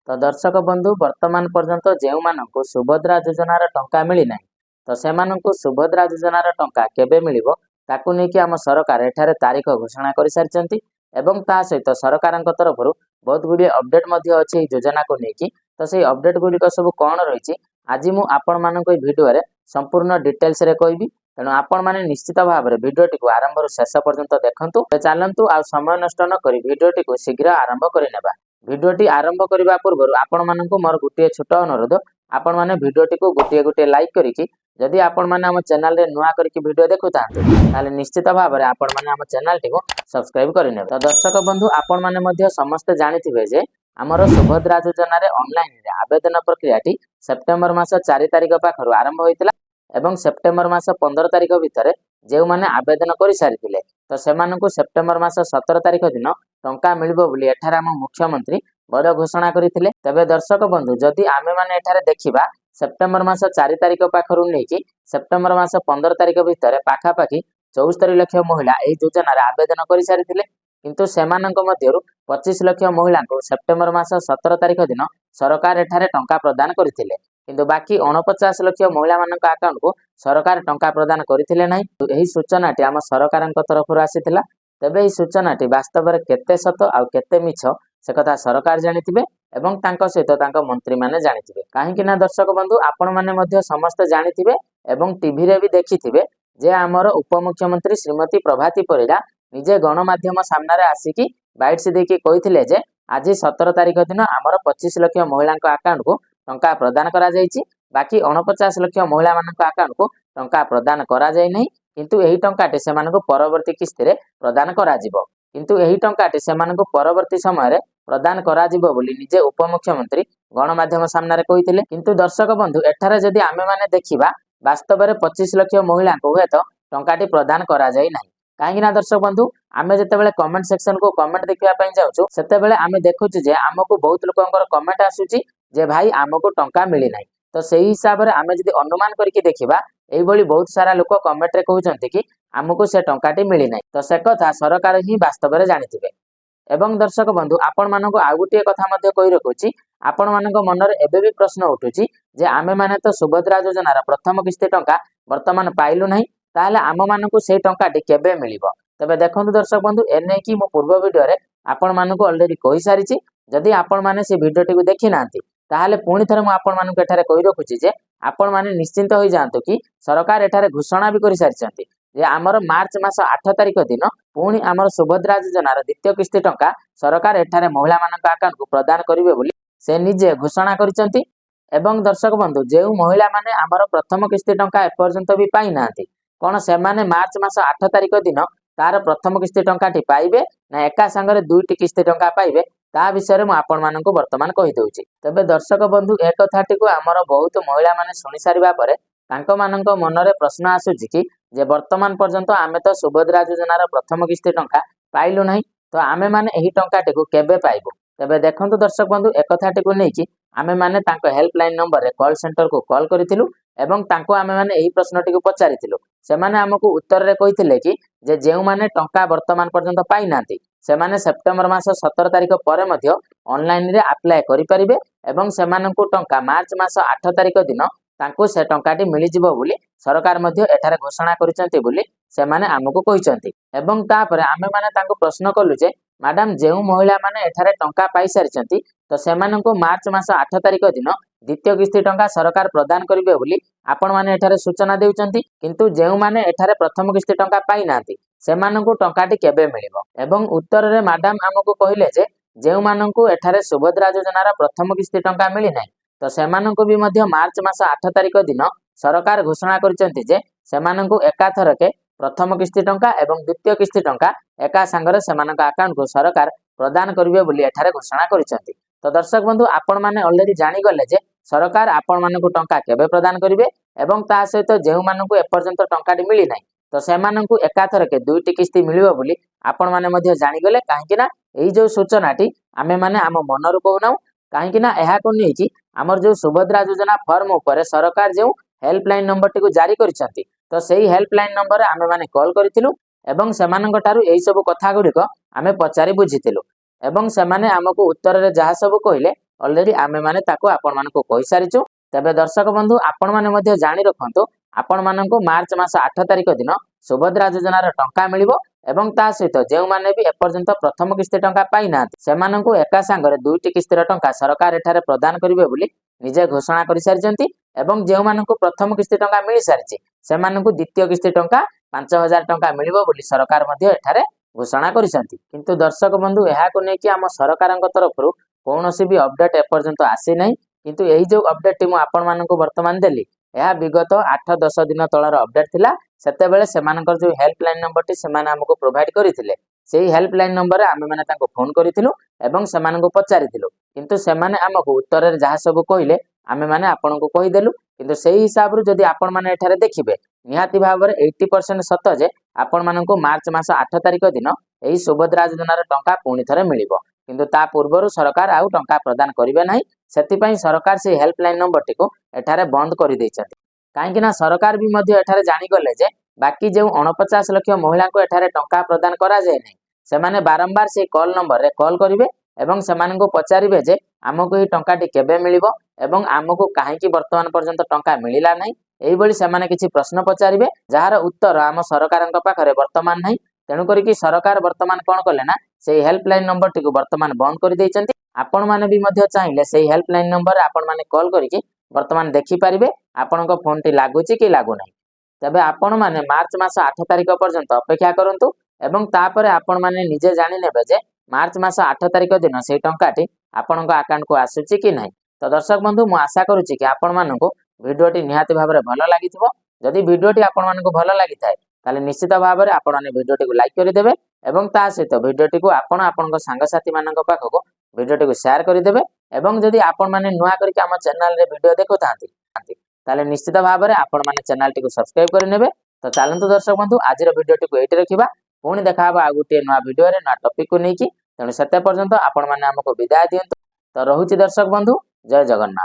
तो दर्शक बंधु वर्तमान पर्यंत जो मानक सुभद्रा योजनार टंका मिली ना तो सेमानंकु सुभद्रा योजनार टंका केबे मिलिबो ताकू नेकी आम सरकार एठारे तारीख घोषणा कर सारी एवं ता सहित सरकार तरफ बहुत गुड़िए अपडेट अच्छी योजना को लेकिन तो सही अपडेट गुड़िक सब कौन रही आज मु आपण मानक भिडियो संपूर्ण डिटेल्स रे कहबी तेणु आपण माने निश्चित भाव में भिडियोटी को आरंभ शेष पर्यंत देखंतु चलतु आ समय नष्ट न करी भिडियोटी को शीघ्र आरंभ करनेबा। भिडियोटी आरंभ करने पूर्व आपण मानक मोर गोटे छोट अनुरोध आपण माने भिडियोटी को गोटे गोटे लाइक करिकी जदि आपण माने हम चैनल रे नुआ करके वीडियो देखुतांतु ताले निश्चित भाव में आपण माने हम चैनल टी को सब्सक्राइब करने। तो दर्शक बंधु आपण माने मध्य समस्त जानिथिबे जे हमर सुभद्रा योजना रे ऑनलाइन रे आवेदन प्रक्रिया टी सेप्टेम्बर मास 4 तारिख पाखरु आरंभ होइतिला एवं सेप्टेम्बर मास 15 तारिख भितर जो माने आवेदन कर सारी तो सेमानंकु सेप्टेम्बर मास 17 तारिख दिन टंका मिलिबो बोली एठारे हम मुख्यमंत्री बड़ घोषणा करथिले। तबे दर्शक बंधु जदि आमे माने एठारे देखिबा सेप्टेम्बर मास 4 तारिख पाखरु नेकी सेप्टेम्बर मास 15 तारिख भितर पाखापाखि 74 लाख महिला एही योजना रे आवेदन कर सारी किंतु सेमानंक मध्यरु 25 लाख महिला को सेप्टेम्बर मास 17 तारिख दिन सरकार एठारे टंका प्रदान करथिले किंतु बाकी 49 लाख महिला मानक अकाउंट को सरकार टंका प्रदान करथिले नाही। एही सूचनाटी आम सरकार तरफ आसीथिला तेबे एही सूचनाटी वास्तव में केते सत आ केते मिछ से कथा सरकार जानिथिबे एवं तांको सहित तांको मंत्री माने जानिथिबे काहेकि ना दर्शक बंधु आपण माने मध्य समस्त जानिथिबे एवं टीवी रे भी देखिथिबे जे आमर उपमुख्यमंत्री श्रीमती प्रभाती परिडा निजे गणमाध्यम सामने आसिकी बाइट्स देकी कहिथिले जे आज 17 तारिख दिन आमर 25 लाख महिला अकाउंट को टंका प्रदान करा जायछि बाकी 49 लाख महिला मानक अकाउंट को टंका प्रदान करा जाय नहीं किंतु एही टंकाटे सेमानक परवर्ती किस्ती रे प्रदान करा जिवो किंतु एही टंकाटे सेमानक परवर्ती समय रे प्रदान करा जिवो बोली निजे उपमुख्यमंत्री गणमाध्यम सामने कहिथिले। किंतु दर्शक बंधु एठारे जदि आमे माने देखिबा वास्तव में 25 लाख महिला को हुए तो टंकाटी प्रदान करा जाय नहीं कहीं दर्शक बंधु आमे जतेबेले कमेंट सेक्शन को कमेंट देखिया पई जाउछु सेतेबेले आमे देखुछु जे आमको बहुत लोकंकर कमेंट आसुची जे भाई आमको टंका मिली नाही तो सही हिसाब रे आमे जदि अनुमान करके देखिबा एई भली बहुत सारा लोक कमेंट रे कहउचंती कि आमको से टंकाटी मिली नाही तो से कथा सरकार ही वास्तव रे जानिथिबे। एवं दर्शक बंधु आपण मानको आ गुटिए कथा मध्ये कहि रखुची आपण मानको मन रे एबे भी प्रश्न उठुची जे आमे माने तो सुभद्रा योजनार प्रथम किस्ती टंका वर्तमान पाइलु नाही ताहले आम मानकु से टंकाटी केबे मिलिबो। तबे देखंतु दर्शक बंधु एने की मो पूर्व वीडियो रे आपण मानकु ऑलरेडी कहि सारिची जदि आपण माने से वीडियोटी को देखि नांती ताहले पुणी थरे मु आपण मानकु एठारे कहि रखुची जे आपण माने निश्चिंत होई जांतु कि सरकार एठारे घोषणा भी करि सारिचंती जे आमर मार्च मास 8 तारिख दिन पुणी आमर सुभद्रा योजनार द्वितीय किस्ती टंका सरकार एठारे महिला मानक अकाउंट को प्रदान करिवे बोली से निजे घोषणा करिसंती। एवं दर्शक बंधु जो महिला माने आमर प्रथम किस्ती टंका एपर्यंत भी पाई नांती कोन से माने मार्च मास 8 तारिख दिन तार प्रथम किस्ती टंकाटी पाइबे ना एका संगरे दुईटी किस्ती टंका पाइबे ता विषय में आपण मानक वर्तमान कहि दउची। तबे दर्शक बंधु एक कथाटी को आमर बहुत महिला माने सुनि सारिबा परे तांको मानक मन रे प्रश्न आसुची कि जे वर्तमान पर्यंत आमे तो सुभद्रा योजनार प्रथम किस्ती टंका पाइलु नाही तो आमे माने एही टंकाटी को केबे पाइबो। तबे देखंतु दर्शक बंधु एक कथाटी को नै कि आमे माने तांको हेल्पलाइन नंबर रे कॉल सेंटर को कॉल करिथिलु एवं तांको आमे माने एही प्रश्नटी को पचारिथिलु से माने हमकु उत्तर रे कहिथिले कि जे जेउ माने टंका वर्तमान पर्यंत पाई नांती से माने सेप्टेम्बर मास 17 तारिख परे मध्य ऑनलाइन रे अप्लाई करि परिबे एवं सेमानंकु टंका मार्च मास 8 तारिख दिन तांको से टंकाटी मिली जिवो बोली सरकार मध्य एठारे घोषणा करिसंती बोली से माने हमकु कहिसंती। एवं तापरे आमे माने तांको प्रश्न कलु जे मैडम जेउ महिला माने एठारे टंका पाई सारिचंती तो सेमानंकु मार्च मास 8 तारिख दिन द्वितीय किस्ती टंका सरकार प्रदान करिवे बोली आपण माने एठारे सूचना देउचंती किंतु जेउ माने एठारे प्रथम किस्ती टंका पाई नांती सेमानंकु टंकाटी केबे मिलिबो। एवं उत्तर रे मैडम हमकु कहिले जे जेउ मानंकु एठारे सुभद्रा योजनार प्रथम किस्ती टंका मिली नाही तो सेमानंकु भी मध्य मार्च मास 8 तारिख दिन सरकार घोषणा करिसंती जे सेमानंकु एकाथरके प्रथम किस्ती टंका एवं द्वितीय किस्ती टंका एका संगरे सेमानक अकाउंट को सरकार प्रदान करिवे बोली एठारे घोषणा करिसंती। तो दर्शक बंधु आपण माने ऑलरेडी जानि गले जे सरकार आपण मानकु टंका केबे प्रदान करिवे एवं ता सहित जेउ मानकु एपर्यंत टंकाटी मिली नाही तो सेमानंकु एकाथरके दुईटी किस्ती मिलिबो बोली आपण माने मध्य जानि गले काहेकि ना एई जो सूचनाटी आमे माने आम मनरु कहनाउ काहेकि ना एहा को नै कि हमर जो सुभद्रा योजना फॉर्म ऊपर सरकार जो हेल्पलाइन नंबर टी को जारी करिसंती तो सेही हेल्पलाइन नंबर रे आमे माने कॉल करिथिलु एवं सेमानंक टारु एई सब कथा गुडी को आमे पचारि बुझिथिलु एवं सेमाने हमकु उत्तर रे जहा सब कहिले ऑलरेडी आमे माने ताको आपण मानको कहि सारिछु। तबे दर्शक बंधु आपण माने मध्ये जानि रखंतु आपण मानको मार्च मास 8 तारिख दिन सुभद्रा योजनार टंका मिलिबो एवं ता सहित जेउ माने भी एपर्यंत प्रथम किस्ती टंका पाई ना सेमानंकु एका संगरे दुईटी किस्तीर टंका सरकार एठारे प्रदान करिवे बोली निजे घोषणा करि सारिचंती एवं जेउ मानंकु प्रथम किस्ती टंका मिलि सारिछि सेमानंकु द्वितीय किस्ती टंका 5000 टंका मिलिबो बोली सरकार मध्ये एठारे घोषणा करिसंती। किंतु दर्शक बंधु एहा को नै कि हम सरकारक तरफरु कोनोसी भी अपडेट एपर्यंत आसी नै किंतु एही जो अपडेट टी मु आपण मानंकु वर्तमान देली यह विगत 8-10 दिन तलर अपडेट थिला सेते बेले सेमानकर जो हेल्पलाइन नंबर टी सेमाने हमको प्रोवाइड करिथिले सेही हेल्पलाइन नंबर रे आमे माने तांको फोन करिथिलु एवं सेमानंकु पचारिथिलु किंतु सेमाने हमको उत्तर रे जहा सब कहिले आमे माने आपनको कहि देलु किंतु सेही हिसाब रु जदी आपण माने एठारे देखिबे निहाती भाबरे 80% सत जे आपण माननको मार्च मास 8 तारिख दिन एही सुभद्रा योजनार टंका पुणी थरे मिलिबो किंतु ता पूर्वरु सरकार आउ टंका प्रदान करिवे नाही सेति पई सरकार से हेल्पलाइन नंबर टी को एठारे बंद करि दैछथि काहेकि ना सरकार भी मध्य एठारे जानि गले जे बाकी जो 49 लाख महिला को एठारे टंका प्रदान करा जाय नै सेमाने बारंबार से कॉल नंबर रे कॉल करिवे एवं सेमानंको पचारिबे जे हमको ही टंका टी केबे मिलिबो एवं हमको काहेकि वर्तमान पर्यंत टंका मिलिला नै एही बळी सेमाने किछि प्रश्न पचारिबे जहार उत्तर आम सरकारक पाखरे वर्तमान नै तेणु करी कि सरकार वर्तमान कोन कले ना से हेल्पलाइन नंबर टी को वर्तमान बंद करि दैचंती आपण माने भी मध्य चाहिए से हेल्पलाइन नंबर आपण माने कॉल करिकि वर्तमान देखि पारिबे आपणको फोन टी लागुची कि लागु नै तबे आपण माने मार्च मास 8 तारिख पर्यंत अपेक्षा करंतु एवं तापरे आपण माने निजे जानि नेबे जे मार्च मास 8 तारिख दिन से टंकाटी आपणको अकाउंट को आसुची कि नै। तो दर्शक बंधु मु आशा करूची कि आपण माननको भिडियोटी निहाती भाबरे भलो लागिथिबो जदि भिडियोटी आपण माननको भलो लागिथाय ताले निश्चित भाबरे आपण माने भिडियोटी को लाइक करि देबे एवं ता सहित भिडियोटी को आपण आपनको सांगसाथी माननको पाखको भिडियोटी को शेयर करि देबे एवं जदि आपण माने नुआ करिक हम चैनल रे वीडियो देखुथांती ताले निश्चित भाबरे आपण माने चैनल टी को सब्सक्राइब करि नेबे। तो चलंतु दर्शक बंधु आजिर वीडियोटी को एठी रखिबा पुणी देखा हबा आ गुटे नुआ वीडियो रे नुआ टॉपिक को नेकी तेणु सेते पर्यंत आपण माने हमको विदाय दियंतु। तो रहुची दर्शक बंधु जय जगन्नाथ।